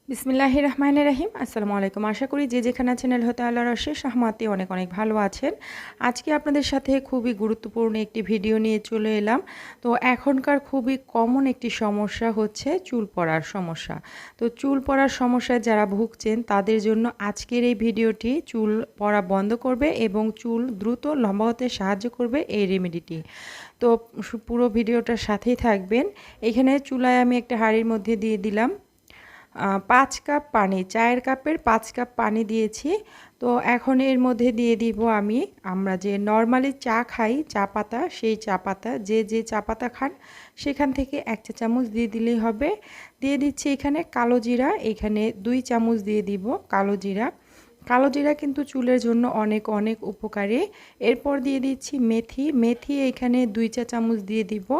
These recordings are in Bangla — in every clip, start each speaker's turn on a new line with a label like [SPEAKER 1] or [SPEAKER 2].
[SPEAKER 1] বিসমিল্লাহির রহমানির রহিম। আসসালামু আলাইকুম। আশা করি যে যেখানে আছেন আল্লাহ তাআলার অশেষ রহমতে অনেক অনেক ভালো আছেন। আজকে আপনাদের সাথে খুবই গুরুত্বপূর্ণ একটি ভিডিও নিয়ে চলে এলাম। তো এখনকার খুবই কমন একটি সমস্যা হচ্ছে চুল পড়ার সমস্যা। তো চুল পড়ার সমস্যায় যারা ভুগছেন তাদের জন্য আজকের এই ভিডিওটি চুল পড়া বন্ধ করবে এবং চুল দ্রুত লম্বা হতে সাহায্য করবে এই রেমেডিটি। তো পুরো ভিডিওটার সাথেই থাকবেন। এখানে চুলায় আমি একটা হাঁড়ির মধ্যে দিয়ে দিলাম 5 কাপ পানি, চায়ের কাপের 5 কাপ পানি দিয়েছি। তো এখন এর মধ্যে দিয়ে দিব আমরা যে নর্মালি চা খাই চা পাতা, সেই চা পাতা যে চা পাতা খান সেখান থেকে 1 চা চামচ দিয়ে দিলেই হবে। দিয়ে দিচ্ছি এখানে কালো জিরা, এখানে 2 চামচ দিয়ে দিব কালো জিরা। কালো জিরা কিন্তু চুলের জন্য অনেক অনেক উপকারী। এরপর দিয়ে দিচ্ছি মেথি এখানে 2 চা চামচ দিয়ে দিব।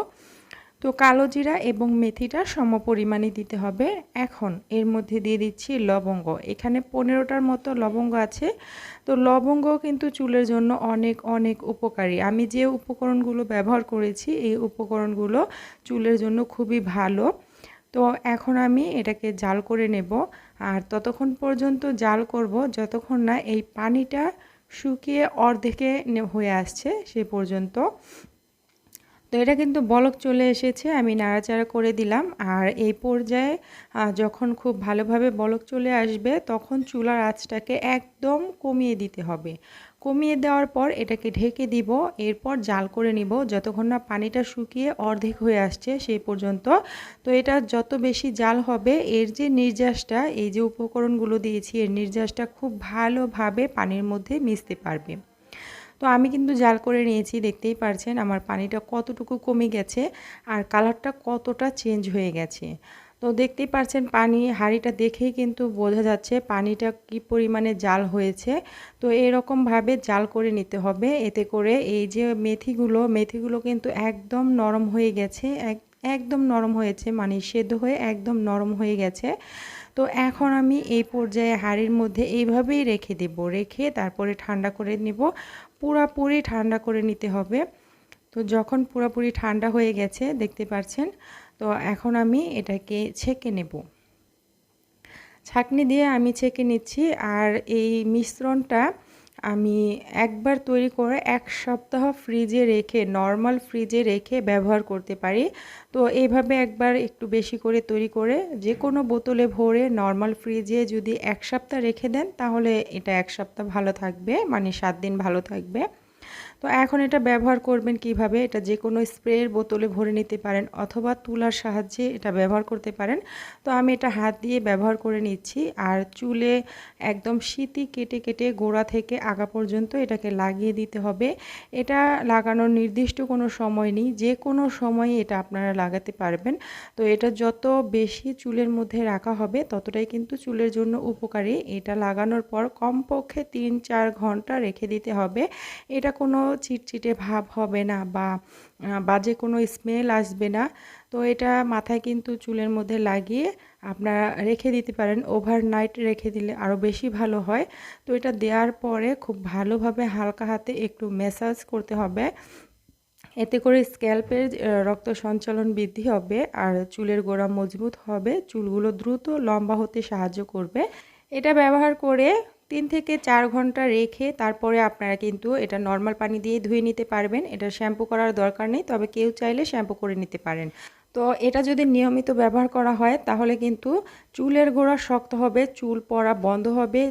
[SPEAKER 1] তো কালো জিরা এবং মেথিটা সমপরিমাণে দিতে হবে। এখন এর মধ্যে দিয়ে দিচ্ছি লবঙ্গ, এখানে 15টার মতো লবঙ্গ আছে। তো লবঙ্গ কিন্তু চুলের জন্য অনেক অনেক উপকারী। আমি যে উপকরণগুলো ব্যবহার করেছি এই উপকরণগুলো চুলের জন্য খুবই ভালো। তো এখন আমি এটাকে জাল করে নেব, আর ততক্ষণ পর্যন্ত জাল করব যতক্ষণ না এই পানিটা শুকিয়ে অর্ধেকে হয়ে আসছে সে পর্যন্ত। তো এটা কিন্তু বলক চলে এসেছে, আমি নাড়াচাড়া করে দিলাম। আর এই পর্যায়ে যখন খুব ভালোভাবে বলক চলে আসবে তখন চুলার আঁচটাকে একদম কমিয়ে দিতে হবে। কমিয়ে দেওয়ার পর এটাকে ঢেকে দিব, এরপর জাল করে নিব যতক্ষণ না পানিটা শুকিয়ে অর্ধেক হয়ে আসছে সেই পর্যন্ত। তো এটা যত বেশি জাল হবে এর যে নির্যাসটা, এই যে উপকরণগুলো দিয়েছি এর নির্যাসটা খুব ভালোভাবে পানির মধ্যে মিশতে পারবে। তো আমি কিন্তু জাল করে নিয়েছি, দেখতেই পারছেন আমার পানিটা কতটুকু কমে গেছে আর কালারটা কতটা চেঞ্জ হয়ে গেছে। তো দেখতেই পারছেন পানি হাঁড়িটা দেখেই কিন্তু বোঝা যাচ্ছে পানিটা কি পরিমাণে জাল হয়েছে। তো এরকমভাবে জাল করে নিতে হবে, এতে করে এই যে মেথিগুলো কিন্তু একদম নরম হয়ে গেছে, একদম নরম হয়েছে, মানে সেদ্ধ হয়ে একদম নরম হয়ে গেছে। তো এখন আমি এই পর্যায়ে হাঁড়ির মধ্যে এইভাবেই রেখে দেব, রেখে তারপরে ঠান্ডা করে নেব। পুরাপুরি ঠান্ডা করে নিতে হবে। তো যখন পুরাপুরি ঠান্ডা হয়ে গেছে দেখতে পাচ্ছেন, তো এখন আমি এটাকে ছেঁকে নেব। ছাঁকনি দিয়ে আমি ছেঁকে নিচ্ছি। আর এই মিশ্রণটা আমি একবার তৈরি করে 1 সপ্তাহ ফ্রিজে রেখে, নর্মাল ফ্রিজে রেখে ব্যবহার করতে পারি। তো এইভাবে একবার একটু বেশি করে তৈরি করে যে কোনো বোতলে ভরে নর্মাল ফ্রিজে যদি 1 সপ্তাহ রেখে দেন তাহলে এটা 1 সপ্তাহ ভালো থাকবে, মানে 7 দিন ভালো থাকবে। তো এখন এটা ব্যবহার করবেন কিভাবে, এটা যে কোনো স্প্রের বোতলে ভরে নিতে পারেন অথবা তুলার সাহায্যে এটা ব্যবহার করতে পারেন। তো আমি এটা হাত দিয়ে ব্যবহার করে নিচ্ছি। আর চুলে একদম সিঁথি কেটে কেটে গোড়া থেকে আগা পর্যন্ত এটাকে লাগিয়ে দিতে হবে। এটা লাগানোর নির্দিষ্ট কোনো সময় নেই, যে কোনো সময় এটা আপনারা লাগাতে পারবেন। তো এটা যত বেশি চুলের মধ্যে রাখা হবে ততটাই কিন্তু চুলের জন্য উপকারী। এটা লাগানোর পর কমপক্ষে 3-4 ঘন্টা রেখে দিতে হবে। এটা কোনো চিটচিটে ভাব হবে না বা বাজে কোনো স্মেল আসবে না। তো এটা মাথায় কিন্তু চুলের মধ্যে লাগিয়ে আপনারা রেখে দিতে পারেন, ওভারনাইট রেখে দিলে আরও বেশি ভালো হয়। তো এটা দেওয়ার পরে খুব ভালোভাবে হালকা হাতে একটু ম্যাসাজ করতে হবে, এতে করে স্ক্যাল্পের রক্ত সঞ্চালন বৃদ্ধি হবে আর চুলের গোড়া মজবুত হবে, চুলগুলো দ্রুত লম্বা হতে সাহায্য করবে। এটা ব্যবহার করে 3 থেকে 4 ঘন্টা রেখে তারপরে আপনারা কিন্তু এটা নর্মাল পানি দিয়ে ধুয়ে নিতে পারবেন। এটা শ্যাম্পু করার দরকার নেই, তবে কেউ চাইলে শ্যাম্পু করে নিতে পারেন। তো এটা যদি নিয়মিত ব্যবহার করা হয় তাহলে কিন্তু চুলের গোড়া শক্ত হবে, চুল পড়া বন্ধ হবে,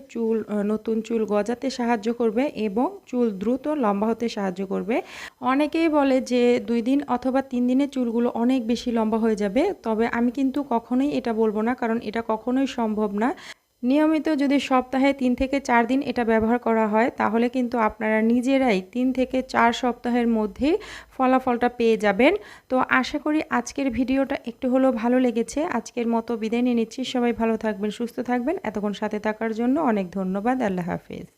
[SPEAKER 1] নতুন চুল গজাতে সাহায্য করবে এবং চুল দ্রুত লম্বা হতে সাহায্য করবে। অনেকেই বলে যে 2 দিন অথবা 3 দিনে চুলগুলো অনেক বেশি লম্বা হয়ে যাবে, তবে আমি কিন্তু কখনোই এটা বলবো না, কারণ এটা কখনোই সম্ভব না। নিয়মিত যদি সপ্তাহে 3 থেকে 4 দিন এটা ব্যবহার করা হয় তাহলে কিন্তু আপনারা নিজেরাই 3 থেকে 4 সপ্তাহের মধ্যেই ফলাফলটা পেয়ে যাবেন। তো আশা করি আজকের ভিডিওটা একটু হলেও ভালো লেগেছে। আজকের মতো বিদায় নিয়ে নিচ্ছি। সবাই ভালো থাকবেন, সুস্থ থাকবেন। এতক্ষণ সাথে থাকার জন্য অনেক ধন্যবাদ। আল্লাহ হাফেজ।